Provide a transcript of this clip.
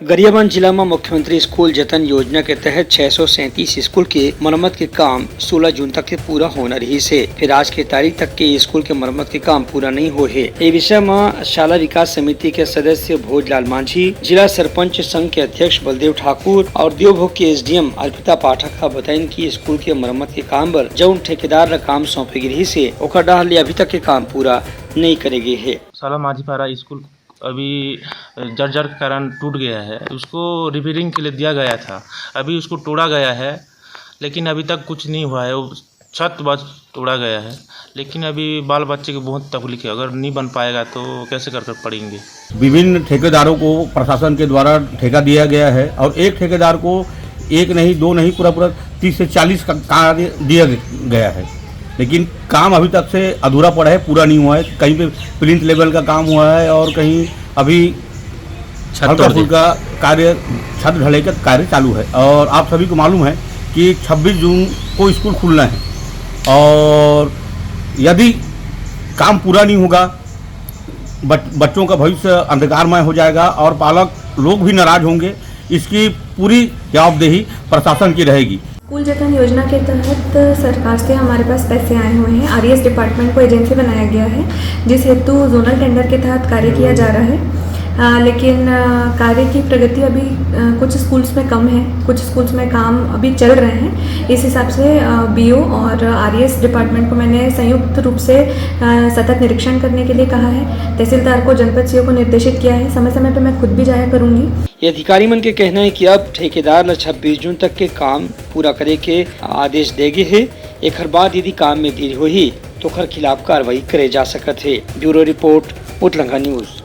गरियाबंद जिला में मुख्यमंत्री स्कूल जतन योजना के तहत 637 स्कूल के मरम्मत के काम 16 जून तक के पूरा होना रही से फिर आज के तारीख तक के स्कूल के मरम्मत के काम पूरा नहीं हुए है। ये विषय में शाला विकास समिति के सदस्य भोजलाल मांझी, जिला सरपंच संघ के अध्यक्ष बलदेव ठाकुर और देवभोग के एसडीएम अर्पिता पाठक का बताइन की स्कूल के मरम्मत के काम पर जौन ठेकेदार काम सौंपे रही से ओकर डाल अभी तक के काम पूरा नहीं करे गए है। शाला माझीपारा स्कूल अभी जर्जर के कारण टूट गया है, उसको रिपेयरिंग के लिए दिया गया था, अभी उसको तोड़ा गया है लेकिन अभी तक कुछ नहीं हुआ है। वो छत बस तोड़ा गया है लेकिन अभी बाल बच्चे की बहुत तकलीफ है, अगर नहीं बन पाएगा तो कैसे कर पड़ेंगे। विभिन्न ठेकेदारों को प्रशासन के द्वारा ठेका दिया गया है और एक ठेकेदार को एक नहीं दो नहीं पूरा 30 से 40 का कार्य दिया गया है, लेकिन काम अभी तक से अधूरा पड़ा है, पूरा नहीं हुआ है। कहीं पे प्लिंथ लेवल का काम हुआ है और कहीं अभी हल्का फुल्का कार्य छत ढलाई का कार्य चालू है। और आप सभी को मालूम है कि 26 जून को स्कूल खुलना है और यदि काम पूरा नहीं होगा बच्चों का भविष्य अंधकारमय हो जाएगा और पालक लोग भी नाराज होंगे। इसकी पूरी जवाबदेही प्रशासन की रहेगी। स्कूल जतन योजना के तहत सरकार से हमारे पास पैसे आए हुए हैं। आरईएस डिपार्टमेंट को एजेंसी बनाया गया है जिस हेतु जोनल टेंडर के तहत कार्य किया जा रहा है। लेकिन कार्य की प्रगति अभी कुछ स्कूल्स में कम है, कुछ स्कूल्स में काम अभी चल रहे हैं। इस हिसाब से बीओ और आरईएस डिपार्टमेंट को मैंने संयुक्त रूप से सतत निरीक्षण करने के लिए कहा है। तहसीलदार को, जनपद सीओ को निर्देशित किया है। समय समय पर मैं खुद भी जाया करूँगी। ये अधिकारी मन के कहना है कि अब ठेकेदार 26 जून तक के काम पूरा करे के आदेश देगे है। एक बाद यदि काम में देरी हुई तो खर खिलाफ कार्रवाई करे जा सकत है। ब्यूरो रिपोर्ट, उतलंगा न्यूज।